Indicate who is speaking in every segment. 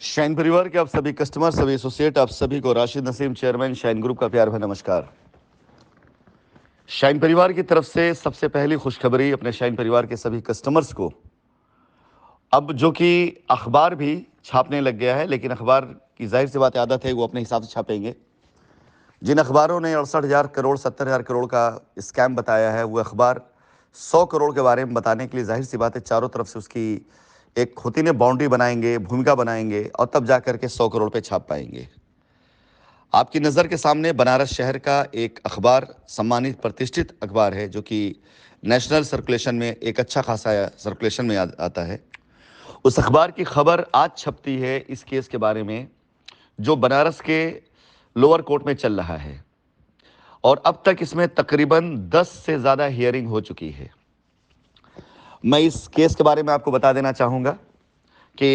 Speaker 1: Shine परिवार के आप सभी कस्टमर, सभी एसोसिएट, आप सभी को Rashid Naseem, chairman shine group का प्यार भरा नमस्कार। शाइन परिवार की तरफ से सबसे पहली खुशखबरी अपने शाइन परिवार के सभी कस्टमर्स को, अब जो कि अखबार भी छापने लग गया है, लेकिन अखबार की जाहिर सी बात आदत है, वो अपने हिसाब से छापेंगे। जिन अखबारों ने 68,000 करोड़ 70,000 करोड़ का स्कैम बताया है, वो अखबार 100 करोड़ के बारे में बताने के लिए जाहिर सी बात है चारों तरफ से उसकी एक होती ने बाउंड्री बनाएंगे, भूमिका बनाएंगे, और तब जा करके 100 करोड़ पे छाप पाएंगे। आपकी नज़र के सामने बनारस शहर का एक अखबार, सम्मानित प्रतिष्ठित अखबार है, जो कि नेशनल सर्कुलेशन में एक अच्छा खासा सर्कुलेशन में आता है। उस अखबार की खबर आज छपती है इस केस के बारे में, जो बनारस के लोअर कोर्ट में चल रहा है, और अब तक इसमें तकरीबन 10 से ज़्यादा हियरिंग हो चुकी है। मैं इस केस के बारे में आपको बता देना चाहूँगा कि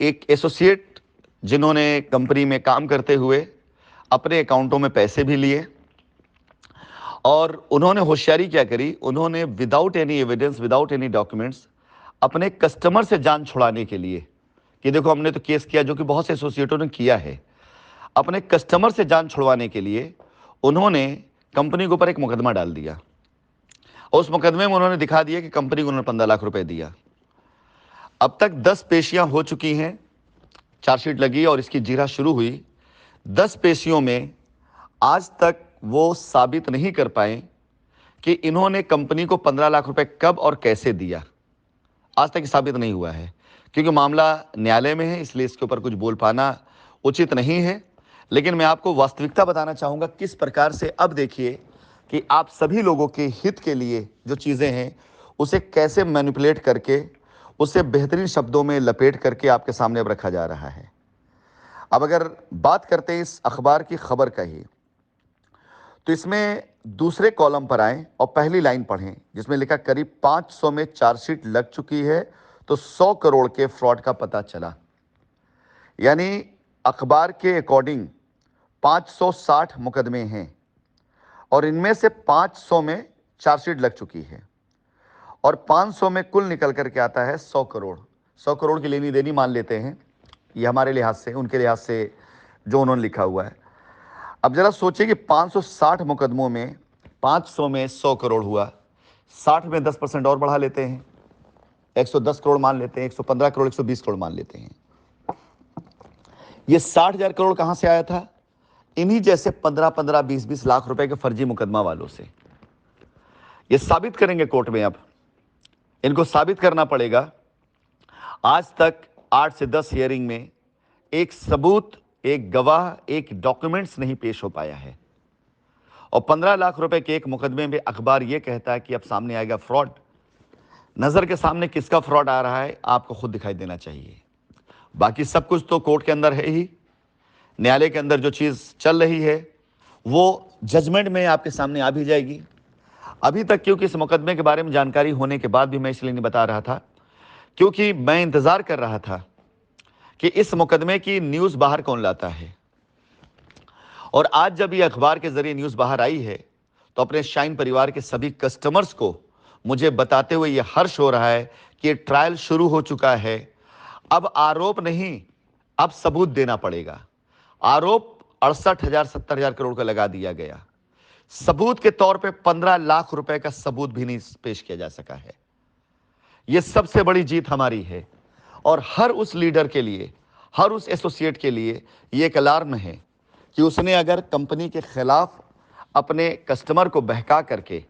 Speaker 1: एक एसोसिएट जिन्होंने कंपनी में काम करते हुए अपने अकाउंटों में पैसे भी लिए, और उन्होंने होशियारी क्या करी, उन्होंने without any evidence, without any documents, अपने कस्टमर से जान छुड़ाने के लिए, कि देखो हमने तो केस किया, जो कि बहुत से एसोसिएटों ने किया है, अपने कस्टमर से जान छुड़वाने के लिए उन्होंने कंपनी के ऊपर एक मुकदमा डाल दिया, और उस मुकदमे में उन्होंने दिखा दिया कि कंपनी को उन्होंने 15 लाख रुपए दिया। अब तक 10 पेशियां हो चुकी हैं, चार्जशीट लगी और इसकी जीरा शुरू हुई। 10 पेशियों में आज तक वो साबित नहीं कर पाए कि इन्होंने कंपनी को 15 लाख रुपए कब और कैसे दिया। आज तक साबित नहीं हुआ है, क्योंकि मामला न्यायालय में है, इसलिए इसके ऊपर कुछ बोल पाना उचित नहीं है। लेकिन मैं आपको वास्तविकता बताना चाहूँगा किस प्रकार से, अब देखिए कि आप सभी लोगों के हित के लिए जो चीज़ें हैं उसे कैसे मैनिपुलेट करके, उसे बेहतरीन शब्दों में लपेट करके आपके सामने अब रखा जा रहा है। अब अगर बात करते हैं इस अखबार की खबर का ही, तो इसमें दूसरे कॉलम पर आएं और पहली लाइन पढ़ें, जिसमें लिखा करीब 500 में चार्जशीट लग चुकी है, तो 100 करोड़ के फ्रॉड का पता चला। यानी अखबार के अकॉर्डिंग 560 मुकदमे हैं, और इनमें से 500 में चार्जशीट लग चुकी है, और 500 में कुल निकल करके आता है 100 करोड़। 100 करोड़ की लेनी देनी मान लेते हैं, ये हमारे लिहाज से, उनके लिहाज से जो उन्होंने लिखा हुआ है। अब जरा सोचिए कि 560 मुकदमों में 500 में 100 करोड़ हुआ, 60 में 10% और बढ़ा लेते हैं, 110 करोड़ मान लेते हैं, 115 करोड़, 120 करोड़ मान लेते हैं। ये 60,000 करोड़ कहां से आया था? इन्हीं जैसे 15-15, 20-20 लाख रुपए के फर्जी मुकदमा वालों से। ये साबित करेंगे कोर्ट में, अब इनको साबित करना पड़ेगा। आज तक 8 से 10 हियरिंग में एक सबूत, एक गवाह, एक डॉक्यूमेंट्स नहीं पेश हो पाया है, और 15 लाख रुपए के एक मुकदमे में अखबार यह कहता है कि अब सामने आएगा फ्रॉड। नजर के सामने किसका फ्रॉड आ रहा है आपको खुद दिखाई देना चाहिए। बाकी सब कुछ तो कोर्ट के अंदर है ही, न्यायालय के अंदर जो चीज चल रही है वो जजमेंट में आपके सामने आ भी जाएगी। अभी तक क्योंकि इस मुकदमे के बारे में जानकारी होने के बाद भी मैं इसलिए नहीं बता रहा था, क्योंकि मैं इंतजार कर रहा था कि इस मुकदमे की न्यूज बाहर कौन लाता है। और आज जब ये अखबार के जरिए न्यूज बाहर आई है, तो अपने शाइन परिवार के सभी कस्टमर्स को मुझे बताते हुए यह हर्ष हो रहा है कि ट्रायल शुरू हो चुका है। अब आरोप नहीं, अब सबूत देना पड़ेगा। आरोप 68,000 70,000 करोड़ का लगा दिया गया, सबूत के तौर पे 15 लाख रुपए का सबूत भी नहीं पेश किया जा सका है। यह सबसे बड़ी जीत हमारी है, और हर उस लीडर के लिए, हर उस एसोसिएट के लिए यह एक अलार्म है कि उसने अगर कंपनी के खिलाफ अपने कस्टमर को बहका करके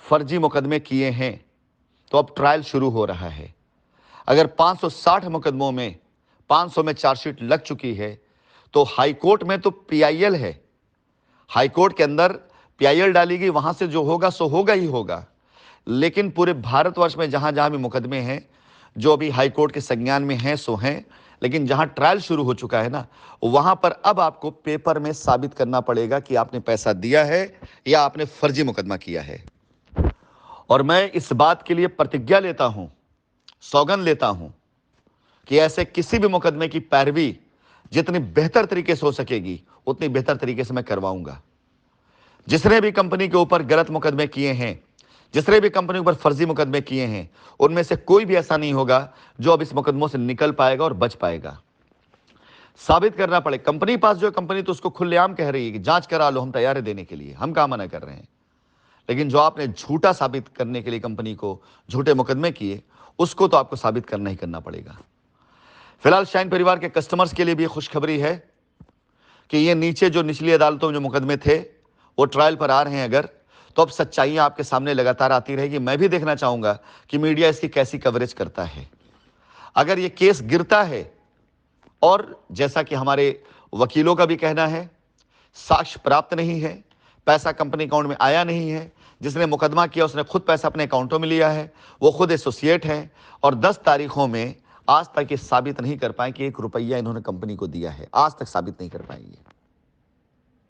Speaker 1: फर्जी मुकदमे किए हैं, तो अब ट्रायल शुरू हो रहा है। अगर 560 मुकदमों में 500 में चार्जशीट लग चुकी है, तो हाईकोर्ट में तो पीआईएल है, हाईकोर्ट के अंदर पीआईएल डालेगी, वहां से जो होगा सो होगा ही होगा। लेकिन पूरे भारतवर्ष में जहां जहां भी मुकदमे हैं, जो अभी हाईकोर्ट के संज्ञान में हैं सो हैं, लेकिन जहां ट्रायल शुरू हो चुका है ना, वहां पर अब आपको पेपर में साबित करना पड़ेगा कि आपने पैसा दिया है या आपने फर्जी मुकदमा किया है। और मैं इस बात के लिए प्रतिज्ञा लेता हूं, सौगंध लेता हूं, कि ऐसे किसी भी मुकदमे की पैरवी जितनी बेहतर तरीके से हो सकेगी उतनी बेहतर तरीके से मैं करवाऊंगा। जिसने भी कंपनी के ऊपर गलत मुकदमे किए हैं, जिसने भी कंपनी के ऊपर फर्जी मुकदमे किए हैं, उनमें से कोई भी ऐसा नहीं होगा जो अब इस मुकदमों से निकल पाएगा और बच पाएगा। साबित करना पड़े। कंपनी पास जो है, कंपनी तो उसको खुलेआम कह रही है कि जांच करा लो, हम तैयार है देने के लिए, हम कहां मना कर रहे हैं। लेकिन जो आपने झूठा साबित करने के लिए कंपनी को झूठे मुकदमे किए, उसको तो आपको साबित करना ही करना पड़ेगा। फिलहाल शाइन परिवार के कस्टमर्स के लिए भी खुशखबरी है कि ये नीचे जो निचली अदालतों में जो मुकदमे थे वो ट्रायल पर आ रहे हैं अगर, तो अब सच्चाइयां आपके सामने लगातार आती रहेगी। मैं भी देखना चाहूंगा कि मीडिया इसकी कैसी कवरेज करता है। अगर ये केस गिरता है, और जैसा कि हमारे वकीलों का भी कहना है, साक्ष्य प्राप्त नहीं है, पैसा कंपनी अकाउंट में आया नहीं है, जिसने मुकदमा किया उसने खुद पैसा अपने अकाउंटों में लिया है, वो खुद एसोसिएट है, और 10 तारीखों में आज तक ये साबित नहीं कर पाए कि 1 रुपया इन्होंने कंपनी को दिया है, आज तक साबित नहीं कर पाएंगे।